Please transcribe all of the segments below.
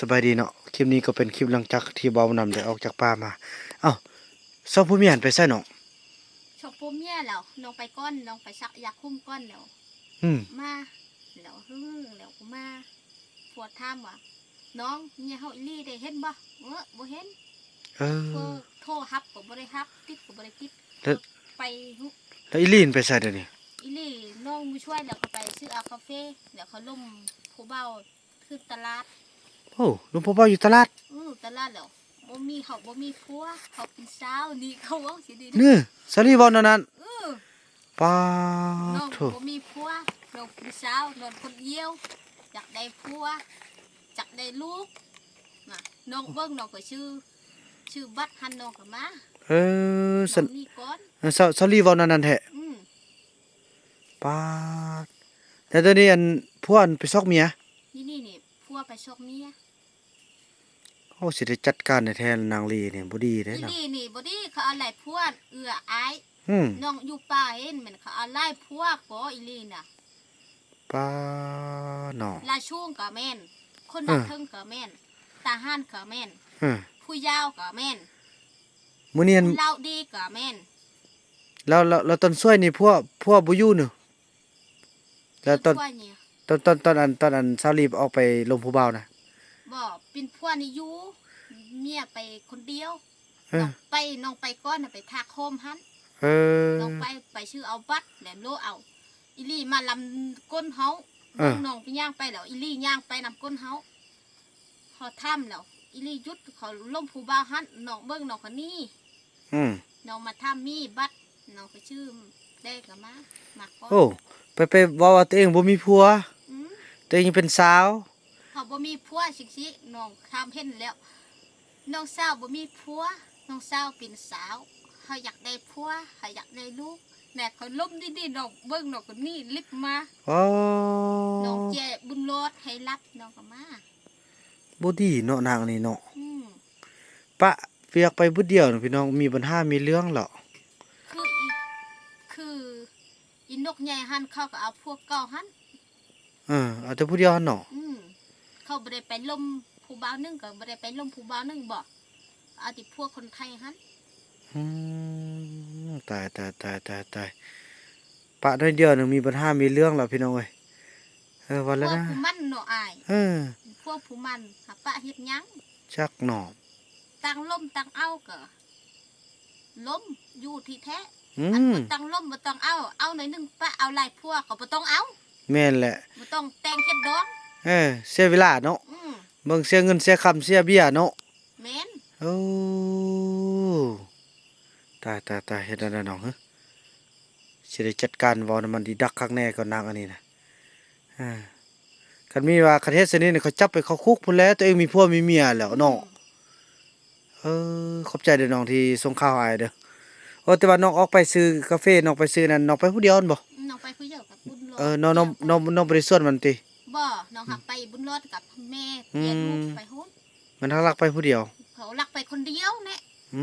สบายดีเนาะคลิปนี้ก็เป็นคลิปหลังจากที่เบานำได้ออกจากป่ามาเอ้าเซาผู้มีหันไปไสเนาะชกปุ้มเนี่ยแล้วน้องไปก้อนน้องไปซักยาคุ้มก้อนแล้วอืมมาแล้วแล้วกูมาปวดท่ามว่ะน้องเนี่ยเฮาอีลี่ได้เห็นบ่บ่เห็นเอเพื่ออโทรฮับก็บ่ได้ฮับติดก็บ่ได้ติดแล้วไปหุแล้วอีลีนไปไสเดี๋ยวนี้อีลี่น้องมาช่วยแล้วก็ไปซื้อเอากาแฟแล้วเขาล่มผู้เบาขึ้นตลาดโอ้หลวงพ่อเป้าอยู่ตลาดตลาดแล้วบ่มีผัวเขาเป็นสาวนี่เขาเว้าสิดีนี่สาลีเว้านั่นนั่นเออป๊าน้องดโถบ่มีผัวน้องเป็นสาวนอนคนเดียวอยากได้ผัวอยากได้ลูกน่ะน้องเบิ่งน้องก็ชื่อบัตรหันน้องก็มาเออน้องนี่ก่อนสาลีเว้านั่นนั่นแท้อืมป๊าดแต่ตอนนี้อันพวกอันไปซอกเมียนี่ผัวไปชกเมียโอ้สิได้จัดการให้แทนนางลีนี่บ่ดีเด้อีเนาะนี่บ่ดีเขาเอาหลายผัวอายอืมน้องอยู่ป่าเห็นมันเขาเอาหลายผัวก็อีลี่น่ะป๊าดเนาะลาช่วงก็แม่นคนดักเทิงก็แม่นทหารก็แม่นเออผู้ยาวก็แม่นมื้อนี้อันผู้เล่าดีก็แม่นแล้วตอนช่วยนี่พวกบ่อยู่เนาะแล้วตอน ผัวเนี่ย ตอนอันซาลีบออกไปลมผู้เบานะบ่เป็นผัวนี่อยู่เมียไปคนเดียวเออน้องไปก้อนน่ะไปทักโฮมหันเออน้องไปชื่อเอาบัตรแหลมโลเอาอีลี่มาลำก้นเฮาน้องไปย่างไปแล้วอีลี่ย่างไปนำก้นเฮาพอถ้ำแล้วอีลี่ยุดเขาล้มผู้บ่าวหันน้องเบิ่งน้องคนนี้อืมน้องมาถ้ำมีบัตรน้องก็ชื่อได้กับมาก้อนโอ้ไปเว้าว่าตัวเองบ่มีผัวอืมตัวเองยังเป็นสาวเขาบ่มีผัวสิน้องทำเห็นแล้วน้องสาวบ่มีผัวน้องสาวเป็นสาวเขาอยากได้ผัวเขาอยากได้ลูกแม่เขาล้มดีๆน้องเบิ่งน้องคนนี้ลิบมาอ๋อน้องเจบุญรอดให้รับน้องก็มาบ่ดีเนาะนางนี่เนาะอืมปะเปียกไปผู้เดียวน่ะพี่น้องมีปัญหามีเรื่องเหรอคืออีคืออีนกใหญ่หันเขาก็เอาพวกเก่าหันเอาแต่ผู้เดียวหั่นเนาะอืมเขาบ่ได้ไปล้มผู้บ่าวนึงก็บ่ได้ไปล้มผู้บ่าวนึงบ่เอาแต่พวกคนไทยหันอืตายปะน้อยเดียวนึงมีปัญหามีเรื่องแล้วพี่น้องเอ้ยวันพแล้วนะวกผู้มันเนาะอายเออพวกผู้มันหาปะเฮ็ดหยังจักหนอตั้งล้มตั้งเอาก็ล้มอยู่ที่แท้อือันมบ่ตั้งล้มบ่ต้องเอาหน่อยนึงปะเอาหลายพวกก็บ่ต้องเอาแม่นแหละบ่ต้องแต่งเฮ็ดดองเสียเวลาเนาะอืมเบิ่งเสียเงินเสียคำเสียเบี้ยเนาะแม่นโอ้ตายเฮ็ดอันนั้นน้องฮะสิได้จัดการเว้านํมันดีดักคักแน่ก่อนนางอันนี้นะอาคันมีว่าคันเฮ็ดซะนี่เขาจับไปเข้าคุกพู้นแหล้วตัวเองมีผัวมีเมียแล้วเนาะขอบใจเด้อน้องที่ส่งข่าวให้เด้อแต่ว่าน้องออกไปซื้อกาแฟน้องไปซื้อนั่นน้องไปผู้เดียวนั่นบ่น้องไปผู้เดียวกับบุญรอดน้องบ่ได้ชวนมันติบ่น้องหักไปบุญรอดกับแม่เปียลูกไปโฮดมันรักไปผู้เดียวเขาลักไปคนเดียวแน่อื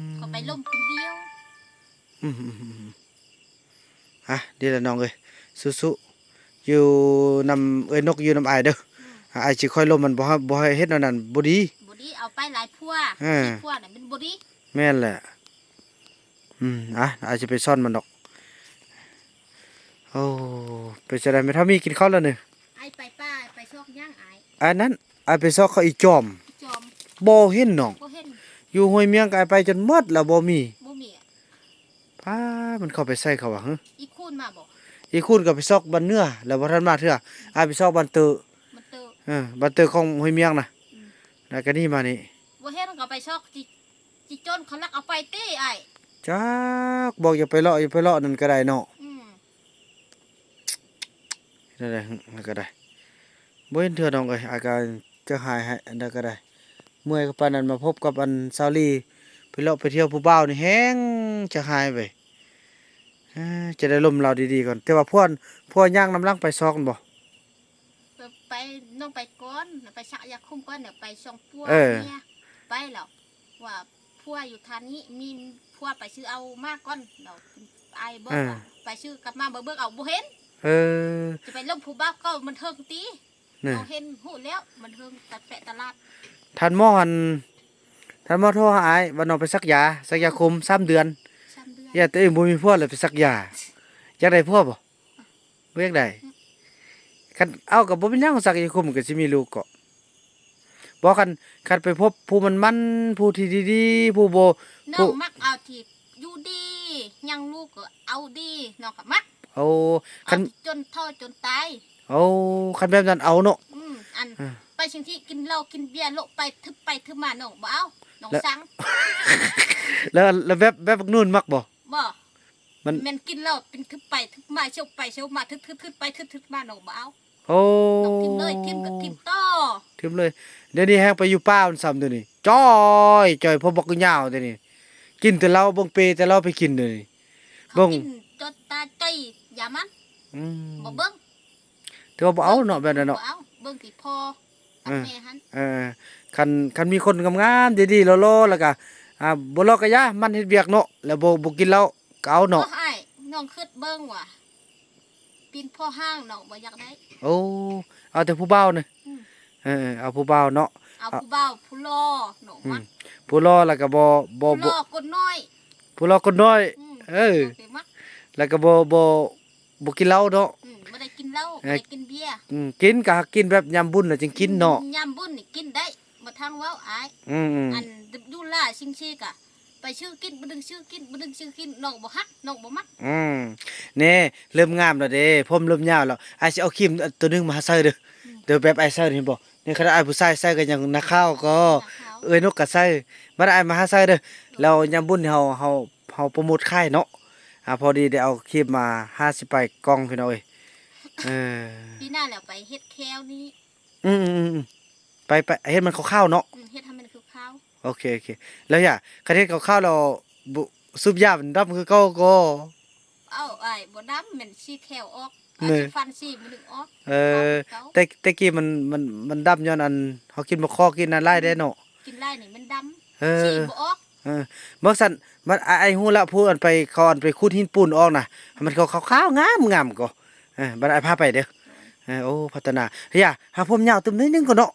มเขาไปล้มคนเดียวอืมดีแล้วน้องเอ้ยสู้ๆอยู่นำนกอยู่นำอ้ายเด้ออ้ายสิคอยล้มมันบ่ให้เฮ็ดแนวนั้นบ่ดีบ่ดีเอาไปหลายพัวพัวน่ะเป็นบ่ดีแม่นแหละอาจจะไปซ่อนมันดอกโอ้ไปจะได้ไม่เท่ามีกินข้าวแล้วเนี่ยไอ้ไปป้าไปซอกย่างอันนั้นไอไปซอกเขาอีจอมจอมบ่เห็นน้องบ่เห็นอยู่ห้วยเมียงก็ไปจนหมดแล้วบ่มีอะป้ามันเข้าไปใส่เขาว่าอีคูนมาบ่อีคุณก็ไปซอกบ้านเนื้อแล้วบ่ทันมาเทื่อไอไปซอกบ้านเตอบ้านเตอของห้วยเมียงน่ะแล้วก็นี่มานี่บ่เห็นก็ไปซอกจิจนเขาลักเอาไปเต้ไอ้จักบอกอย่าไปเลาะนั่นก็ได้เนาะนั่นแหละก็ได้บ่เห็นเทื่อน้องเอ้ยอาการจะหายให้อันใดก็ได้เมื่อยกับปานนั้นมาพบกับอันซาลีไปเลาะไปเที่ยวผู้บ่าวนี่แฮงจะหายไปจะได้ลมเราดีๆก่อนแต่ว่าพวกย่างน้ำลังไปซอกบ่ไปน้องไปก้อนไปชักยาคุ้มก้อนเดี๋ยวไปช่องพัวเนี่ยไปแล้วว่าพัวอยู่ทานนี้มีพัวไปชื่อเอามากก้อนเดี๋ยวไอ้เบิกไปชื่อกลับมาเบิกเอาบ่เห็นจะไปล้มผู้บ่าวก็มันเทิงตี นี่ เขาเห็นหูแล้วมันเฮิงตัดแปะตลาด ท่านหมอหันท่านหมอโทรหาอ้ายว่าน้องไปซักยาคุม3 เดือน 3 เดือน อย่าตัวเองบ่มีผัวเลยไปซักยาอยากได้ผัวบ่บ่อยากได้คันเอาก็บ่เป็นหยังซักยาคุมก็สิมีลูกก็บ่คันไปพบผู้มันผู้ที่ดีๆผู้บ่ น้องมักเอาที่อยู่ดียังลูกก็เอาดีน้องก็มัก เอาคั เอา น จนเท่าจนตาย เอาคันแบบนั้นเอาเนาะ อัน อ่า ไปชิงที่กินเหล้ากินเบียร์โลกไปทึบมาน้องบ่เอาน้อง แล้ว สั่ง แล้วแบบบักนู่นมักบ่ บ่ มัน แม่นกินเหล้าเป็นทึบไปทึบมาเชียวไปเชียวมาทึบไปทึบมาน้องบ่เอา โอ้ น้องทิมเลยทิมกับทิมต่อ ทิมเลยเดี๋ยวนี้แฮงไปอยู่ป่ามันซ้ำเดี๋ยวนี้จ้อยพอบักยาวเดี๋ยวนี้กินแต่เหล้าเบิ่งเปแต่เหล้าไปกินเดี๋ยวนี้ เขา เบิ่ง กินจนตาจ้อยอย่ามัน อืม บ่เบิ่ง แต่ว่าบ่เอาเนาะแบบนั้นเนาะ บ่เอาเบิ่งที่พ่อกับแม่หัน เออคันมีคนงามๆดีๆหล่อๆแล้วก็บ่รอก็อย่ามันเฮ็ดเวียกเนาะแล้วบ่กินเหล้าก็เอาเนาะ พ่ออ้ายน้องคิดเบิ่งว่ะปีนพ่อห้างน้องบ่อยากได้ โอ้เอาแต่ผู้เบานี่ อืม เอาผู้เบาเนาะ เอาผู้บ่าวผู้รอน้องมัก ผู้รอแล้วก็บ่ ผู้รอคนน้อย ผู้รอคนน้อย ม เออ น้งสิมัก แล้วก็บ่กินเหล้าเนาะ บ่ได้กินเหล้า เอ บ่ อ ได้กินเบียร์ กินก็กินแบบยามบุญน่ะจึงกินเนาะ ยามบุญนี่กินได้บ่ทางเว้าอาย อืม อันดูล่าชิงชีกะไปชื่อกินบ่ดึงชื่อกินบ่ดึงชื่อกินน้องบ่ฮักน้องบ่มัก แน่เริ่มงามแล้วเด้ผมเริ่มยาวแล้วอ้ายสิเอาครีมตัวหนึงมาให้ใส่เด้อเดี๋ยวแบบอ้ายใส่เห็นบ่นี่ขนาดอ้ายผู้ชายใส่ก็ยังนักข่าวก็ เขา เอ้ยนกก็ใส่มันอ้ายมาหาใส่เด้อแล้วยามบุญนี่เฮาโปรโมทค่ายเนาะพอดีได้เอาคลิปมา50ไปกล่องพี่น้องเอ้ยเออ ปีหน้าแล้วไปเฮ็ดแควนี่ อืมไปเฮ็ดมันคร่าวๆเนาะ เฮ็ดให้มันคือข้าว โอเคแล้วอย่าคันเฮ็ดคร่าวๆเราบุซุปยามันดำคือเก่าก็ เอ้าอ้ายบ่ดำแม่นสิแควออก นี่ สิฟันสิบ่ดึงออก เออ เก่า แต่กี้มันดำย้อนอันเฮากินบ่คอกินอันหลายได้เนาะ กินไล่นี่มันดำ เอ สิ อ บ่ออก เมื่อสั่นมันไอ้ฮู้แล้วพูดอันไปเขาอันไปขุดหินปูนออกน่ะให้มันขาวๆงามก็บัดไอ้พาไปเด้อโอ้พัฒนาเฮียหาผมยาวตึมนิดนึงก่อนเนาะ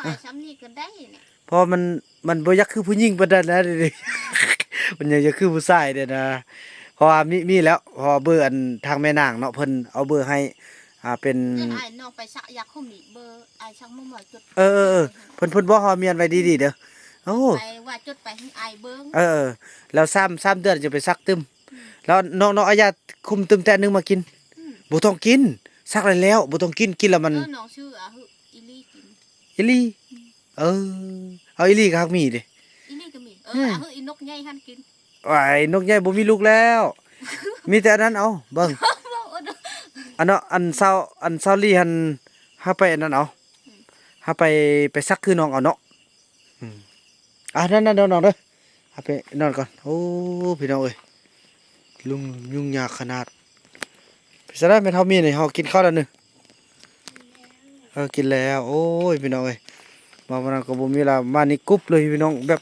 อ้ายซ้ำนี่ก็ได้เนี่ย เพราะมันบ่อยากคือผู้หญิงปานนั้นนะเดิ มันอยากจะคือผู้ชายเด้อนะเพราะว่ามีแล้วเพอเบอร์อันทางแม่นางเนาะเพิ่นเอาเบอร์ให้เป็น เดี๋ยวอ้ายน้องไปสักอยากคุมนี่เบอร์อ้ายช่างมุ่งหมายจด เออเพิ่นบอกเฮาเมียนไว้ดีๆเด้อโอ้ ไปว่าจดไปให้อ้ายเบิ่ง แล้ว3เดือนจะไปซักตึมแล้วน้องอาญาคุมตึมแต่นึงมากิน อืม บ่ต้องกินซักได้แล้วบ่ต้องกินแล้วมัน น้องชื่ออีลี่กิน อีหลีเอาอีหลีกับฮักมีดิ อีลี่ก็มีอืม อีนกใหญ่หันกิน ว้ายนกใหญ่บ่มีลูกแล้ว มีแต่อันนั้นเอาเบิ่งอันเนาะอันเซาลี่หันหาไปอันนั้นเอาหาไปซักคือน้องเอาเนาะนั่นน้องเด้อหาไปนอนก่อนโอ้พี่น้องเอ้ยลุงยุ่งยากขนาดไปซะได้แม่นเฮามีนี่เฮากินข้าวแล้วนึกินแล้วโอ้ยพี่น้องเอ้ยมาวันนั้นก็บ่มีเวลามานี่กุ๊บเลยพี่น้องแบบ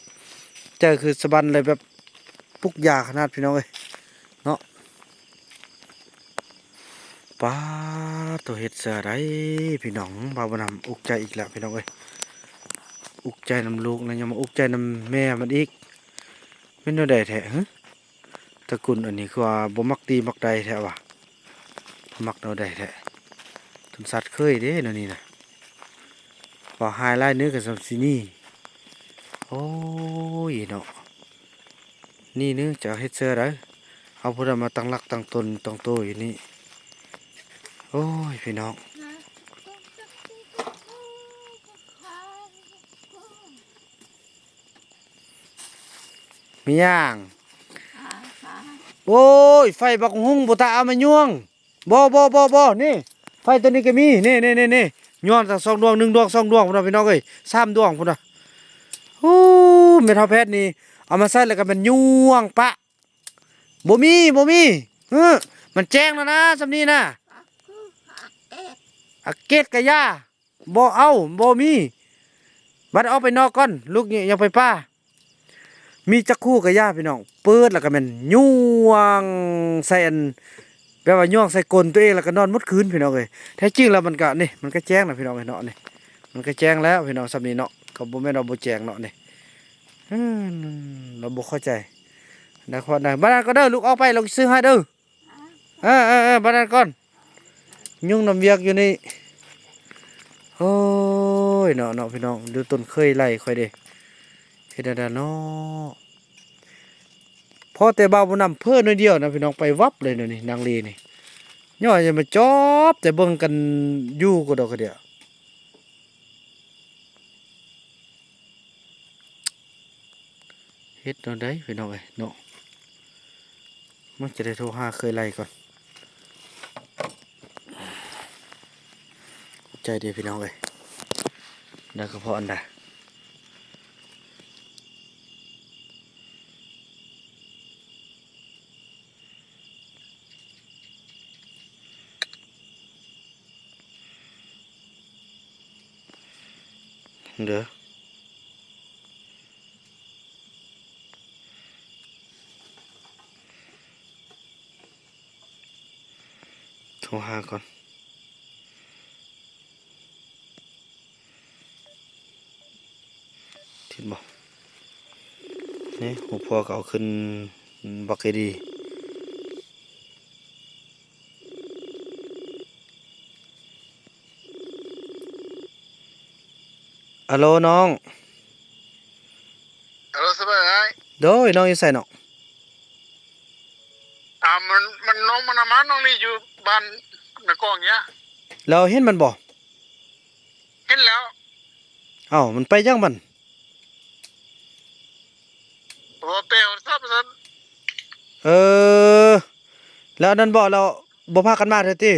เจอคือสะบันเลยแบบปุกยาขนาดพี่น้องเอ้ยเนาะป้าตัวเฮ็ดเสือได้พี่น้องบ่าวบ่นำอุกใจอีกแล้วพี่น้องเอ้ยอุกใจนำลูกนะยังมาอุกใจนำแม่มันอีกแม่นแนวใดแท้ฮะตระกูลอันนี้คือว่าบ่มักดีมักใดแท้ว่ะบ่มักแนวใดแท้ทุนสัตว์เคยเด้แนวนี้น่ะว่าหายลายเนื้อกับซัมซินี่โอ้ยเนาะนี่เนื้อจะเฮ็ดเสือได้เอาพุ่นมาตั้งหลักตั้งตนตั้งโตอยู่นี่โอ้ยพี่น้องมีย่างโอ้ยไฟบักหุ่งบ่ตาเอามาย่วงบ่นี่ไฟตัวนี้ก็มีนี่ย่วงตั้ง2 ดวง1 ดวง2 ดวงพุ่นน่ะพี่น้องเอ้ย3 ดวงพุ่นน่ะโอ้เมทัลแพทนี่เอามาใส่แล้วก็มันย่วงปะบ่มีมันแจ้งแล้วนะสำนี้นะอาเกตกะยาบ่เอาบ่มีบัดเอาไปนอกก่อนลูกนี่ยังไปป้ามีจักคู่กะยาพี่น้องเปิดแล้วก็แม่นย่วงใส่อัน แบบว่าย่องใส่กลนตัวเองแล้วก็นอนหมดคืนพี่น้องเอ้ยแท้จริงแล้วมันก็นี่มันก็แจ้งนะพี่น้องเอ้ยเนาะนี่มันก็แจ้งแล้วพี่น้องสำนี้เนาะก็บ่แม่นว่าบ่แจ้งเนาะนี่อืเราบ่เข้าใจนะครับนะบ้านนั้นก็เด้อลูกออกไปลงซื้อให้เด้อบ้านนั้นก่อนยุ่งน้ำเวียกอยู่นี่โอ้ยเนาะพี่น้องดูต้นเคยไล่ค่อยเด้เฮ็ดได้เนาะพอแต่บ่าวบ่นำเพิ่นน้อยเดียวนะพี่น้องไปวับเลยเดี๋ยวนี้นางลีนี่ย่อจะมาจอบแต่เบิ่งกันอยู่ก็ดอกกระเดียวเฮ็ดแนวใดพี่น้องเอ้ยเนาะมันจะได้โทรหาเคยไล่ก่อนใจดีพี่น้องเอ้ยได้ก็พออันใดเด้อโทรหาก่อนทิดบ่นี่หัวพ่อก็เอาขึ้นบักให้ดีอะโหลน้อง ฮัลโหลสบายไหม โดยน้องอยู่ไสเนาะ มันน้องมันอามาน้องนี่อยู่บ้านนกองเนี่ย เราเห็นมันบ่ เห็นแล้ว เอ้ามันไปยังมัน ว่าเปลวทรัพย์สิน เออแล้วอันนั้นบ่เราบ่พากันมาเด้อติ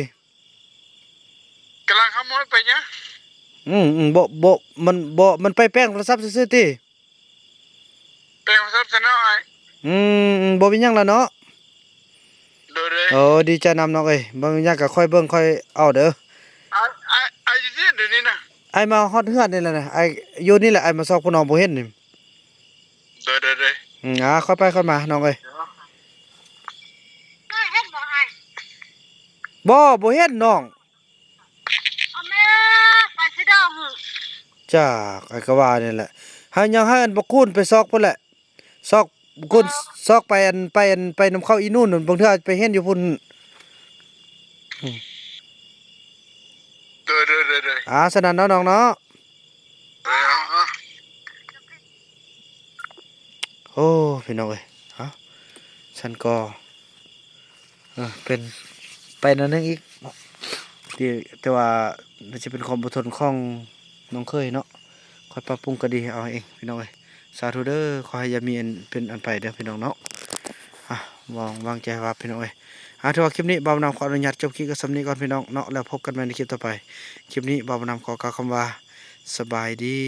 กำลังขโมยไปเนี่ย มันไปแป้งโทรศัพท์ซื่อๆติ เปลวทรัพย์สินเอาไอ้ บ่มีหยังแล้วเนาะ ดูเลย โอ้ดีใจนำน้องเอ้ยบางอย่างก็ค่อยเบิ่งค่อยเอาเด้อ ไอ้อยู่ที่เดี๋ยวนี้นะ ไอ้มาฮอดเฮือนนี่แหละนะไอ้อยู่นี่แหละไอ้มาซอกพี่น้องบ่เห็นนี่ ดูค่อยไปค่อยมาน้องเอ้ย เฮ็ดบ่ให้ บ่เห็นน้อง เอาแม่ไปสิเด้อหึ จากไอ้ก็ว่านี่แหละหายังให้อันบ่คูนไปซอกพุ่นแหละซอกคูนซอกไปนำเข้าอีนู่นนู่นบางเทื่อไปเห็นอยู่พุ่น ดู สนั่นเนาะน้องเนาะโอ้พี่น้องเอ้ยฉันก็เป็นไปนั่นนึงอีกที่แต่ว่าน่าจะเป็นความอดทนของน้องเคยเนาะค่อยปรับปรุงก็ดีเอาเองพี่น้องเอ้ยสาธุเด้อขอให้อย่ามีอันเป็นอันไปเด้อพี่น้องเนาะวางใจว่าพี่น้องเอ้ยถือว่าคลิปนี้บ่าวนำขออนุญาตจบคลิปกับสำนี้ก่อนพี่น้องเนาะแล้วพบกันใหม่ในคลิปต่อไปคลิปนี้บ่าวนำขอกล่าวคำว่าสบายดี